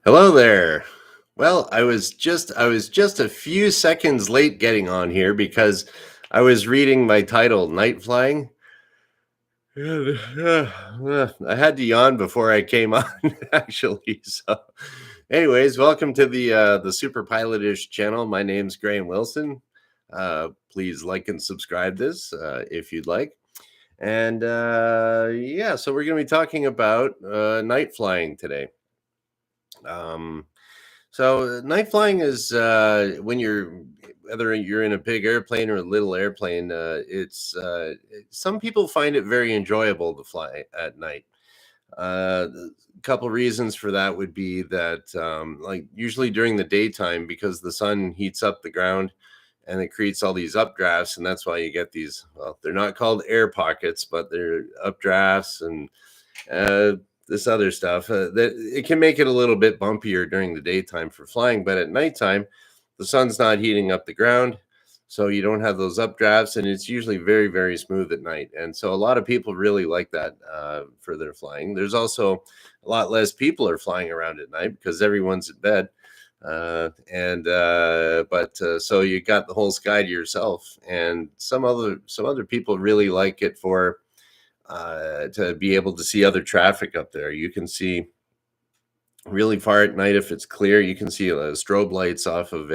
Hello there. Well, I was just a few seconds late getting on here because I was reading my title, Night Flying. I had to yawn before I came on, actually. So, anyways, welcome to the superpilotish channel. My name's Graham Wilson. Please like and subscribe this if you'd like. And yeah, so we're going to be talking about night flying today. Um, so night flying is when you're whether you're in a big airplane or a little airplane. Some people find it very enjoyable to fly at night. A couple reasons for that would be that, like usually during the daytime, because the sun heats up the ground and it creates all these updrafts, and that's why you get these. Well, they're not called air pockets, but they're updrafts and uh, this other stuff that it can make it a little bit bumpier during the daytime for flying, but at nighttime the sun's not heating up the ground, so you don't have those updrafts, and it's usually very very smooth at night. And so a lot of people really like that for their flying. There's also a lot less people are flying around at night because everyone's in bed, and but so you got the whole sky to yourself. And some other people really like it for to be able to see other traffic up there. You can see really far at night if it's clear. You can see strobe lights off of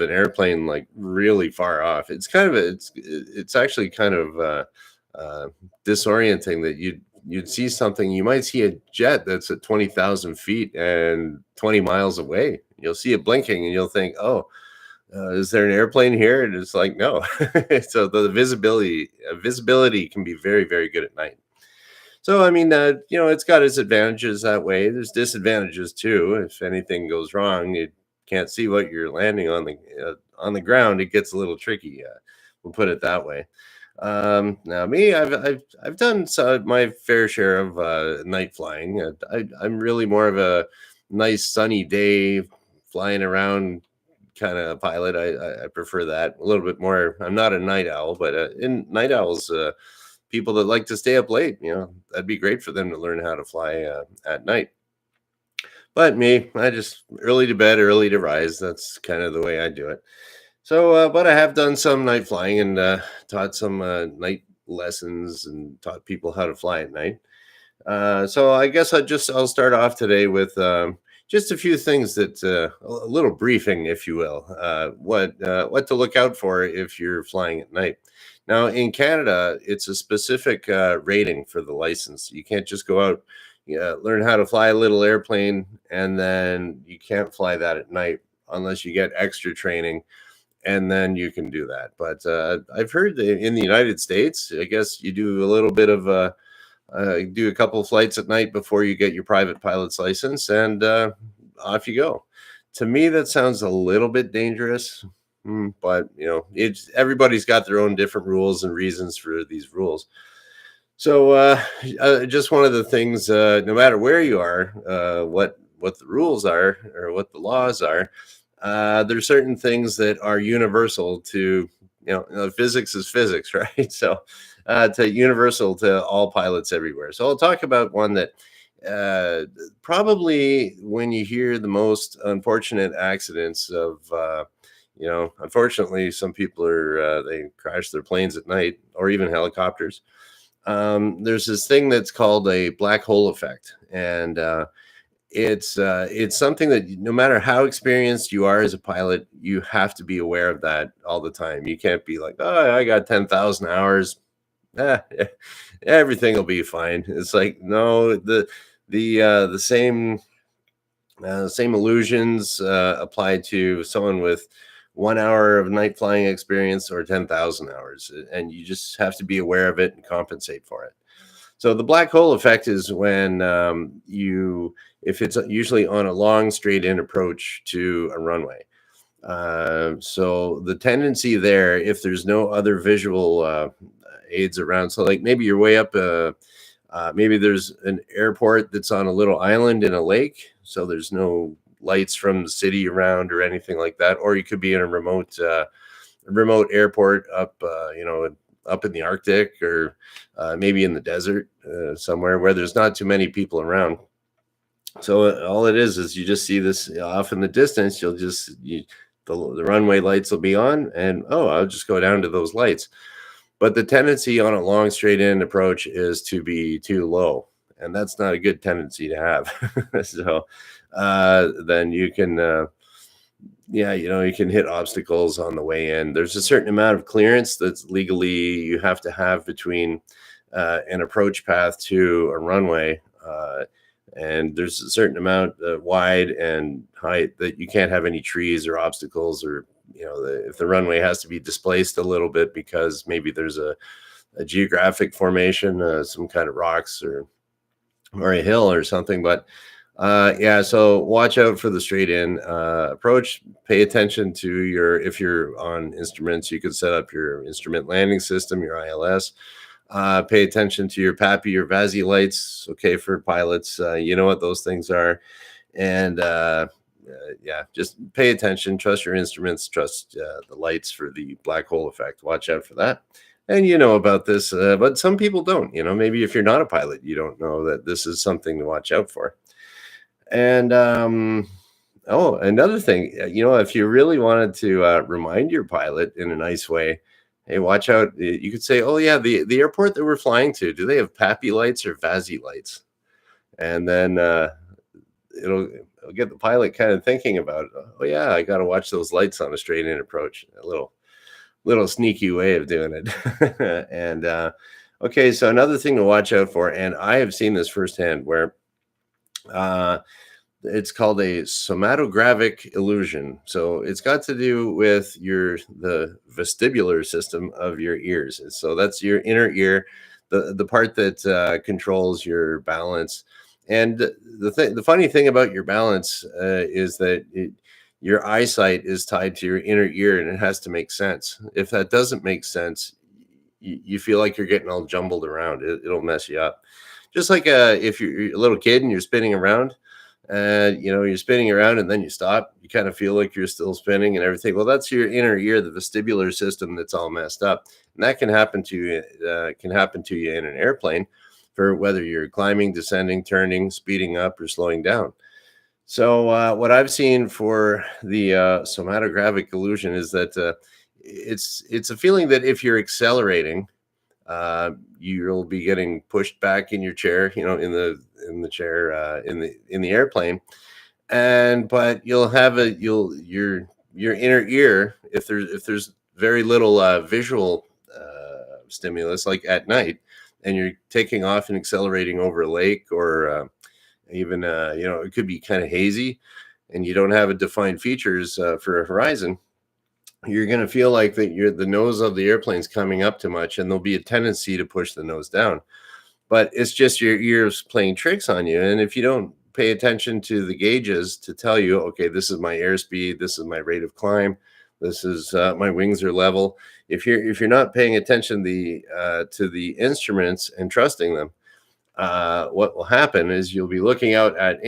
an airplane, like really far off. It's actually kind of disorienting that you'd see something. You might see a jet that's at 20,000 feet and 20 miles away. You'll see it blinking, and you'll think, "Oh, is there an airplane here?" And it's like, no. So the visibility can be very, very good at night. So I mean, it's got its advantages that way. There's disadvantages too. If anything goes wrong, you can't see what you're landing on the ground. It gets a little tricky. We'll put it that way. Now, me, I've done my fair share of night flying. I'm really more of a nice sunny day flying around kind of pilot. I prefer that a little bit more. I'm not a night owl, but in night owls, people that like to stay up late, that'd be great for them to learn how to fly at night. But me, I just early to bed, early to rise. That's kind of the way I do it. So, but I have done some night flying and taught some night lessons and taught people how to fly at night. So I guess I'll start off today with just a few things that a little briefing, if you will, what to look out for if you're flying at night. Now in Canada, it's a specific rating for the license. You can't just go out, learn how to fly a little airplane, and then you can't fly that at night unless you get extra training, and then you can do that. But I've heard that in the United States, I guess you do a little bit of do a couple of flights at night before you get your private pilot's license, and off you go. To me, that sounds a little bit dangerous, but it's everybody's got their own different rules and reasons for these rules. So, just one of the things, no matter where you are, what the rules are or what the laws are, there's certain things that are universal to, physics is physics, right? So, to universal to all pilots everywhere. So I'll talk about one that probably when you hear the most unfortunate accidents of, unfortunately, some people they crash their planes at night or even helicopters. There's this thing that's called a black hole effect, and it's something that no matter how experienced you are as a pilot, you have to be aware of that all the time. You can't be like, oh, I got 10,000 hours. Eh, everything will be fine. It's like, no, the same illusions apply to someone with 1 hour of night flying experience or 10,000 hours, and you just have to be aware of it and compensate for it. So the black hole effect is when if it's usually on a long straight in approach to a runway. So the tendency there, if there's no other visual aids around, so like maybe you're way up, maybe there's an airport that's on a little island in a lake, so there's no lights from the city around or anything like that, or you could be in a remote airport up, up in the Arctic, or maybe in the desert somewhere where there's not too many people around. So all it is you just see this off in the distance. The runway lights will be on, and oh, I'll just go down to those lights. But the tendency on a long straight in approach is to be too low, and that's not a good tendency to have. So then you can, yeah, you can hit obstacles on the way in. There's a certain amount of clearance that's legally you have to have between an approach path to a runway. And there's a certain amount wide and height that you can't have any trees or obstacles, or if the runway has to be displaced a little bit because maybe there's a geographic formation, some kind of rocks or a hill or something. But yeah, so watch out for the straight in approach. Pay attention to if you're on instruments, you could set up your instrument landing system, your ILS. Pay attention to your PAPI, your VASI lights. Okay, for pilots, you know what those things are. And yeah, just pay attention, trust your instruments, trust the lights for the black hole effect. Watch out for that. And you know about this, but some people don't. Maybe if you're not a pilot, you don't know that this is something to watch out for. And oh, another thing, if you really wanted to remind your pilot in a nice way, hey, watch out. You could say, oh yeah, the airport that we're flying to, do they have PAPI lights or VASI lights? And then it'll get the pilot kind of thinking about, oh yeah, I got to watch those lights on a straight in approach. A little sneaky way of doing it. And okay, so another thing to watch out for, and I have seen this firsthand, where it's called a somatographic illusion. So it's got to do with the vestibular system of your ears. And so that's your inner ear, the part that controls your balance. And the funny thing about your balance is that your eyesight is tied to your inner ear, and it has to make sense. If that doesn't make sense, you feel like you're getting all jumbled around. It'll mess you up. Just like if you're a little kid and you're spinning around, and you're spinning around and then you stop, you kind of feel like you're still spinning and everything. Well, that's your inner ear, the vestibular system, that's all messed up. And that can happen to you in an airplane, for whether you're climbing, descending, turning, speeding up, or slowing down. So what I've seen for the somatographic illusion is that it's a feeling that if you're accelerating, you'll be getting pushed back in your chair, in the chair, in the airplane. But you'll have your inner ear, if there's very little visual stimulus, like at night, and you're taking off and accelerating over a lake, or even it could be kind of hazy, and you don't have a defined features for a horizon. You're going to feel like that the nose of the airplane's coming up too much, and there'll be a tendency to push the nose down. But it's just your ears playing tricks on you. And if you don't pay attention to the gauges to tell you, okay, this is my airspeed, this is my rate of climb, this is my wings are level. If you're not paying attention to the instruments and trusting them, what will happen is you'll be looking out at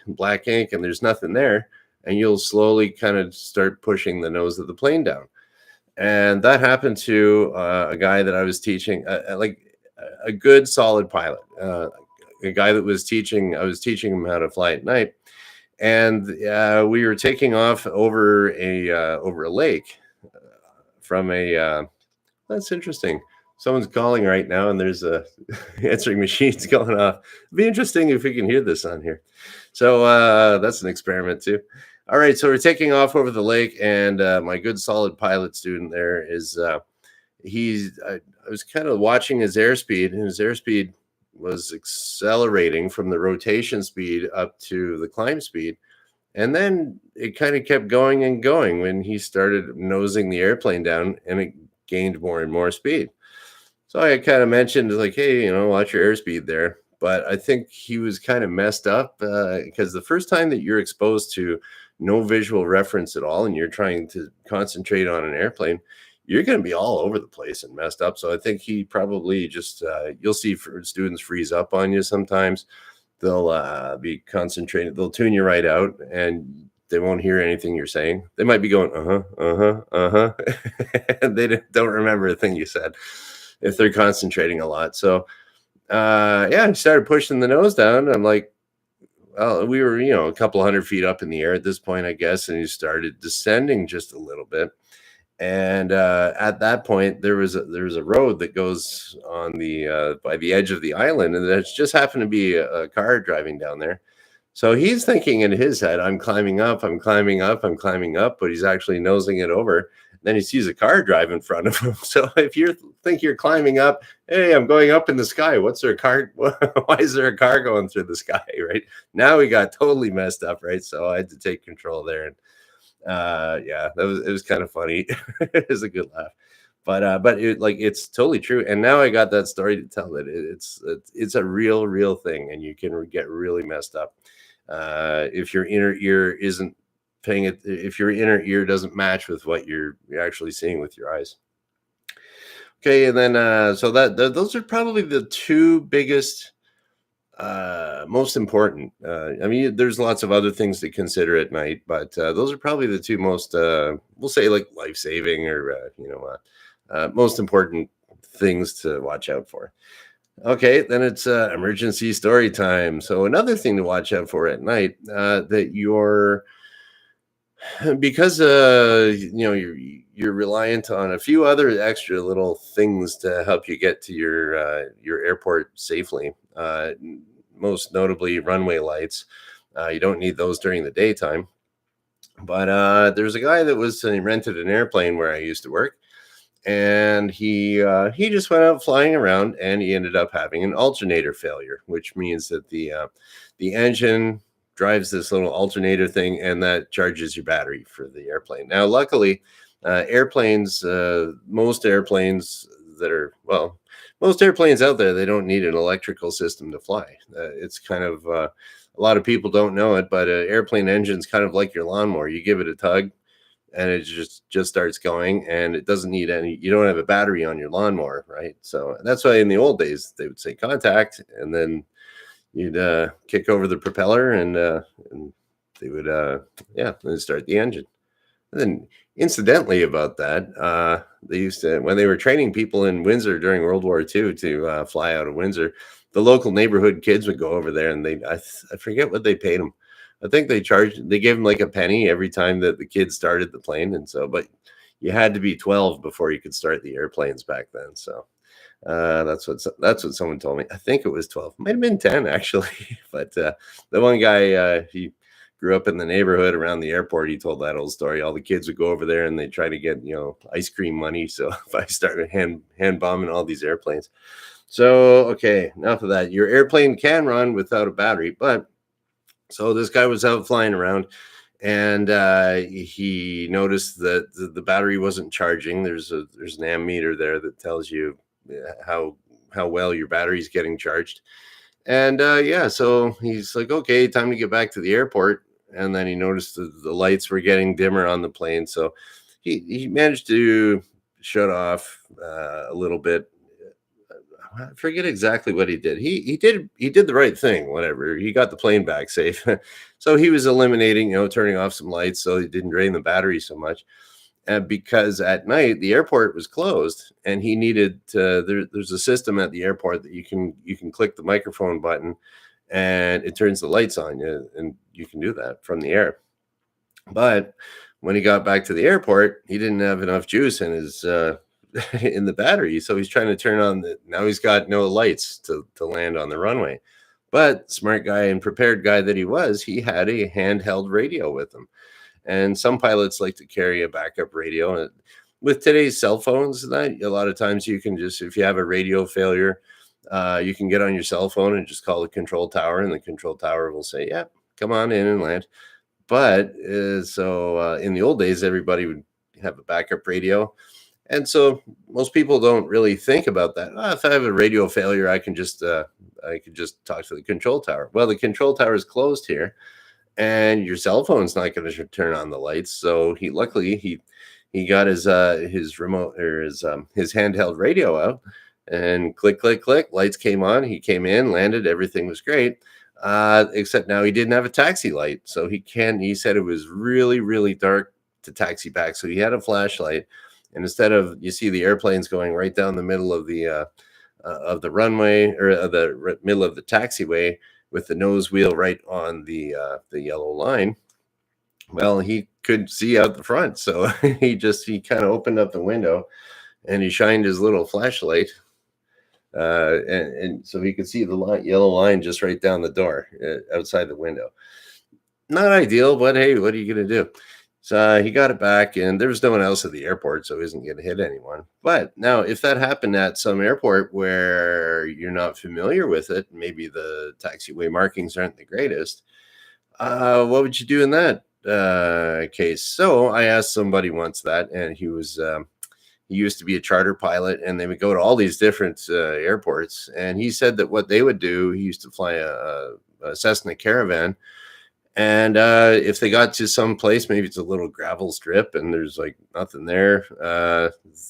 black ink, and there's nothing there, and you'll slowly kind of start pushing the nose of the plane down. And that happened to a guy that I was teaching, like a good solid pilot, a guy that I was teaching him how to fly at night. And we were taking off over a lake from that's interesting. Someone's calling right now, and there's a answering machines going off. It'd be interesting if we can hear this on here. So that's an experiment too. All right, so we're taking off over the lake, and my good solid pilot student there is I was kind of watching his airspeed, and his airspeed was accelerating from the rotation speed up to the climb speed. And then it kind of kept going and going when he started nosing the airplane down, and it gained more and more speed. So I kind of mentioned, like, hey, watch your airspeed there. But I think he was kind of messed up because the first time that you're exposed to no visual reference at all, and you're trying to concentrate on an airplane, you're going to be all over the place and messed up. So I think he probably just, you'll see students freeze up on you sometimes. They'll be concentrated. They'll tune you right out, and they won't hear anything you're saying. They might be going, and they don't remember a thing you said if they're concentrating a lot. So, yeah, I started pushing the nose down. I'm like, well, we were, a couple hundred feet up in the air at this point, I guess, and he started descending just a little bit. And at that point, there was a road that goes on the by the edge of the island, and there's just happened to be a car driving down there. So he's thinking in his head, I'm climbing up, I'm climbing up, I'm climbing up, but he's actually nosing it over. Then he sees a car drive in front of him. So if you think you're climbing up, hey, I'm going up in the sky. What's there a car? Why is there a car going through the sky? Right now, we got totally messed up. Right, so I had to take control there, and yeah, it was kind of funny. It was a good laugh. But it's totally true. And now I got that story to tell that it's a real thing, and you can get really messed up if your inner ear isn't paying it. If your inner ear doesn't match with what you're actually seeing with your eyes. Okay, and then so those are probably the two biggest, most important. I mean, there's lots of other things to consider at night, but those are probably the two most, we'll say, like life saving, or most important things to watch out for. Okay, then it's emergency story time. So another thing to watch out for at night, that you're because you're reliant on a few other extra little things to help you get to your airport safely. Most notably, runway lights. You don't need those during the daytime. But there's a guy that was he rented an airplane where I used to work, and he just went out flying around, and he ended up having an alternator failure, which means that the engine drives this little alternator thing, and that charges your battery for the airplane. Now, luckily, most airplanes that are well, most airplanes out there, they don't need an electrical system to fly. It's kind of a lot of people don't know it, but an airplane engine's kind of like your lawnmower. You give it a tug, and it just starts going, and it doesn't need any. You don't have a battery on your lawnmower, right? So that's why in the old days they would say contact, and then you'd kick over the propeller, and they would yeah, then start the engine. And then, incidentally, about that, they used to, when they were training people in Windsor during World War II to fly out of Windsor, the local neighborhood kids would go over there, and I forget what they paid them. I think they gave them like a penny every time that the kids started the plane, and so, but you had to be 12 before you could start the airplanes back then. So that's what someone told me. I think it was 12, might have been 10 actually. But the one guy, he grew up in the neighborhood around the airport. He told that old story. All the kids would go over there, and they try to get ice cream money. So if I started hand bombing all these airplanes. So okay, enough of that. Your airplane can run without a battery, but so this guy was out flying around, and he noticed that the battery wasn't charging. There's an ammeter there that tells you how well your battery's getting charged. And yeah, so he's like, okay, time to get back to the airport. And then he noticed the lights were getting dimmer on the plane, so he managed to shut off a little bit. I forget exactly what he did. He did the right thing. Whatever, he got the plane back safe. So he was eliminating, turning off some lights so he didn't drain the battery so much. And because at night the airport was closed, and he needed to, there's a system at the airport that you can click the microphone button, and it turns the lights on you, and you can do that from the air. But when he got back to the airport, he didn't have enough juice in his in the battery, so he's trying to turn on now he's got no lights to land on the runway. But smart guy and prepared guy that he was, he had a handheld radio with him. And some pilots like to carry a backup radio. And with today's cell phones, that a lot of times you can just, if you have a radio failure, you can get on your cell phone and just call the control tower, and the control tower will say, "Yeah, come on in and land." But in the old days, everybody would have a backup radio, and so most people don't really think about that. If I have a radio failure, I could just talk to the control tower. Well, the control tower is closed here, and your cell phone's not going to turn on the lights. So he got his remote, or his handheld radio out, and click click click, lights came on. He came in, landed, everything was great. Except now he didn't have a taxi light, so he said it was really dark to taxi back. So he had a flashlight, and instead of, you see the airplanes going right down the middle of the runway, or middle of the taxiway, with the nose wheel right on the yellow line. Well, he could see out the front, so he kind of opened up the window and he shined his little flashlight, and so he could see the yellow line just right down the door, outside the window. Not ideal, but hey, what are you gonna do? So he got it back, and there was no one else at the airport, so he isn't going to hit anyone. But now, if that happened at some airport where you're not familiar with it, maybe the taxiway markings aren't the greatest, what would you do in that case? So I asked somebody once that, and he used to be a charter pilot, and they would go to all these different airports. And he said that what they would do, he used to fly a Cessna Caravan, and if they got to some place, maybe it's a little gravel strip and there's like nothing there,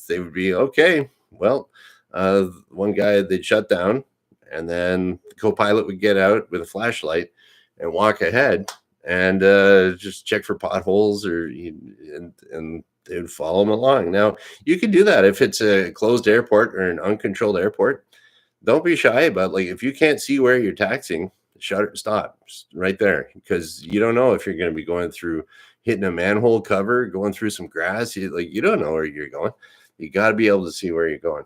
they would be okay. Well, one guy they'd shut down, and then the co-pilot would get out with a flashlight and walk ahead and just check for potholes, and they would follow him along. Now, you can do that if it's a closed airport or an uncontrolled airport. Don't be shy about, like, if you can't see where you're taxiing, shut it, stop just right there, because you don't know if you're going to be going through, hitting a manhole cover, going through some grass. You don't know where you're going. You got to be able to see where you're going.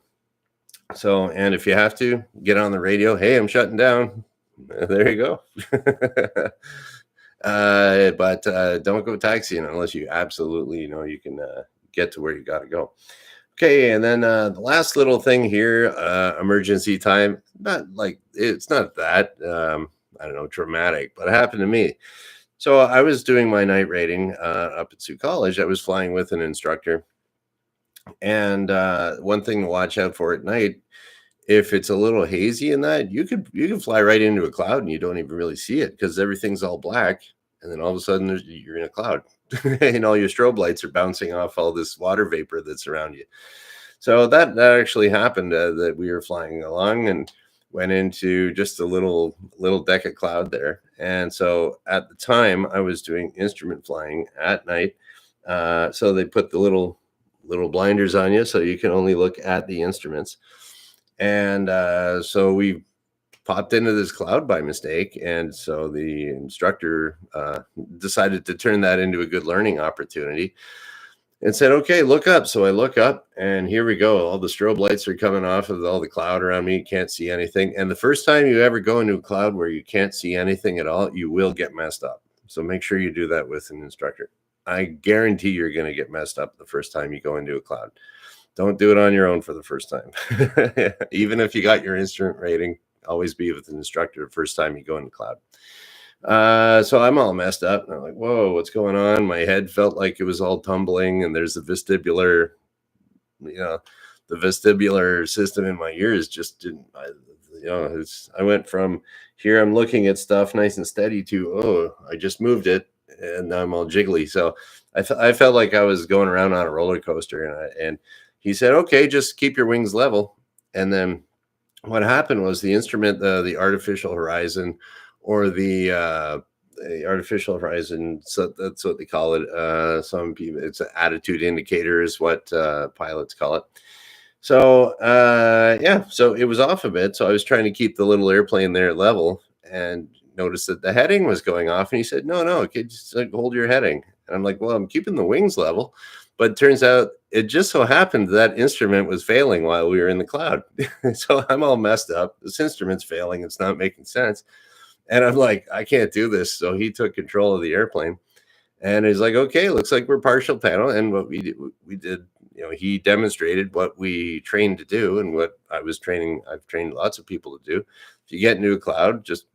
So, and if you have to, get on the radio, hey, I'm shutting down. There you go. But don't go taxiing unless you absolutely know you can get to where you got to go. Okay, and then the last little thing here, emergency time. Not like, it's not that I don't know, dramatic, but it happened to me. So I was doing my night rating up at Sioux College. I was flying with an instructor, and one thing to watch out for at night, if it's a little hazy in that, you can fly right into a cloud and you don't even really see it because everything's all black, and then all of a sudden you're in a cloud, and all your strobe lights are bouncing off all this water vapor that's around you. So that actually happened, that we were flying along and went into just a little deck of cloud there. And so at the time I was doing instrument flying at night. So they put the little blinders on you so you can only look at the instruments. And so we popped into this cloud by mistake. And so the instructor decided to turn that into a good learning opportunity and said, okay, look up. So I look up, and here we go. All the strobe lights are coming off of all the cloud around me. You can't see anything. And the first time you ever go into a cloud where you can't see anything at all, you will get messed up. So make sure you do that with an instructor. I guarantee you're going to get messed up the first time you go into a cloud. Don't do it on your own for the first time. Even if you got your instrument rating, always be with an instructor the first time you go into cloud. So I'm all messed up, and I'm like, whoa, what's going on? My head felt like it was all tumbling, and there's the vestibular system in my ears just didn't, I went from here, I'm looking at stuff nice and steady, to, oh, I just moved it and now I'm all jiggly. So I felt like I was going around on a roller coaster, and he said, okay, just keep your wings level. And then what happened was the instrument, the artificial horizon, or the artificial horizon, so that's what they call it. Some people, it's an attitude indicator is what pilots call it. So so it was off a bit. So I was trying to keep the little airplane there at level, and noticed that the heading was going off. And he said, no, okay, just hold your heading. And I'm like, well, I'm keeping the wings level. But it turns out it just so happened that instrument was failing while we were in the cloud. So I'm all messed up. This instrument's failing. It's not making sense. And I'm like, I can't do this. So he took control of the airplane, and he's like, okay, looks like we're partial panel. And what we did, he demonstrated what we trained to do, and what I've trained lots of people to do. If you get into a cloud, just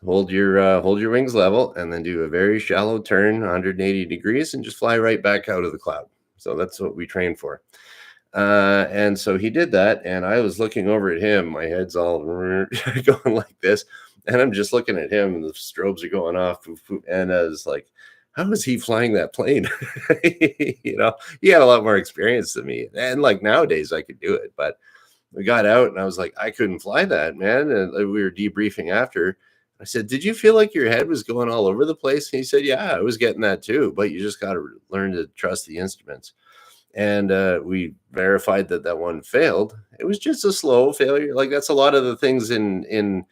hold your wings level, and then do a very shallow turn, 180 degrees, and just fly right back out of the cloud. So that's what we trained for. And so he did that, and I was looking over at him. My head's all going like this, and I'm just looking at him, and the strobes are going off. And I was like, how is he flying that plane? He had a lot more experience than me. And like nowadays I could do it, but we got out, and I was like, I couldn't fly that, man. And we were debriefing after. I said, did you feel like your head was going all over the place? And he said, yeah, I was getting that too, but you just got to learn to trust the instruments. And we verified that one failed. It was just a slow failure. Like, that's a lot of the things in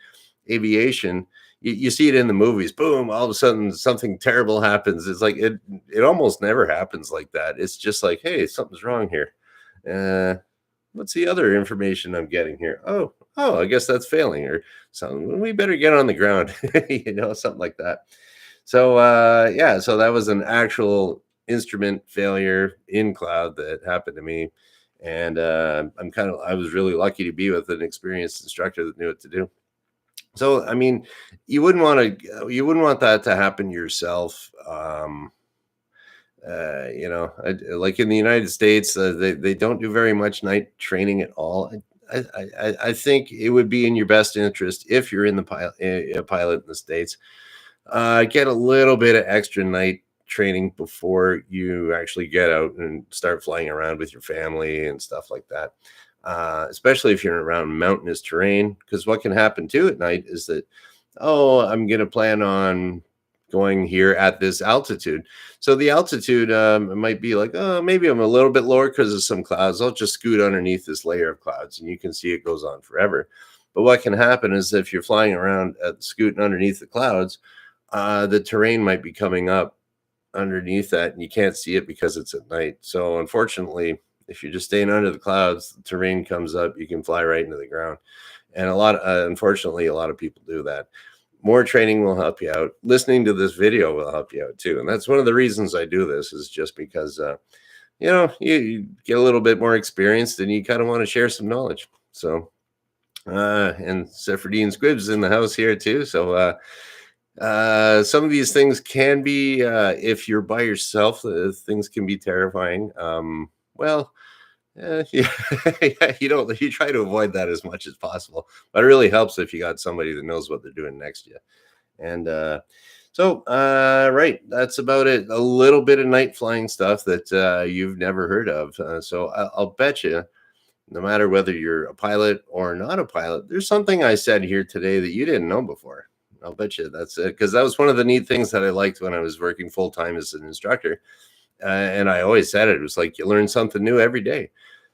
aviation, you see it in the movies. Boom! All of a sudden, something terrible happens. It's like it almost never happens like that. It's just like, hey, something's wrong here. Uh, what's the other information I'm getting here? Oh, I guess that's failing or something. We better get on the ground, something like that. So yeah, so that was an actual instrument failure in cloud that happened to me. And I was really lucky to be with an experienced instructor that knew what to do. So I mean, you wouldn't want that to happen yourself. Like in the United States, they don't do very much night training at all. I think it would be in your best interest if you're in the a pilot in the States, get a little bit of extra night training before you actually get out and start flying around with your family and stuff like that. Especially if you're around mountainous terrain, because what can happen too at night is that, oh, I'm going to plan on going here at this altitude. So the altitude might be like, oh, maybe I'm a little bit lower because of some clouds. I'll just scoot underneath this layer of clouds, and you can see it goes on forever. But what can happen is if you're flying around scooting underneath the clouds, the terrain might be coming up underneath that, and you can't see it because it's at night. So unfortunately, if you're just staying under the clouds, the terrain comes up, you can fly right into the ground. And unfortunately, a lot of people do that. More training will help you out. Listening to this video will help you out too. And that's one of the reasons I do this, is just because, you get a little bit more experienced and you kind of want to share some knowledge. So, and Sephardine Squibs in the house here too. So, some of these things can be, if you're by yourself, things can be terrifying. Well, yeah, yeah, you try to avoid that as much as possible, but it really helps if you got somebody that knows what they're doing next to you. And right, that's about it. A little bit of night flying stuff that you've never heard of. So I'll bet you, no matter whether you're a pilot or not a pilot, there's something I said here today that you didn't know before. I'll bet you that's it, because that was one of the neat things that I liked when I was working full time as an instructor. And I always said it was like you learn something new every day.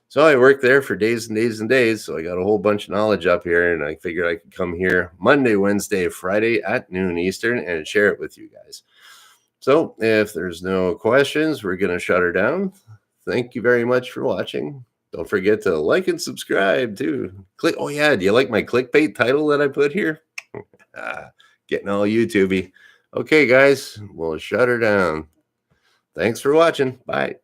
So I worked there for days and days and days. So I got a whole bunch of knowledge up here, and I figured I could come here Monday, Wednesday, Friday at noon Eastern and share it with you guys. So if there's no questions, we're going to shut her down. Thank you very much for watching. Don't forget to like and subscribe too. Oh yeah, do you like my clickbait title that I put here? Getting all YouTubey. Okay, guys, we'll shut her down. Thanks for watching. Bye.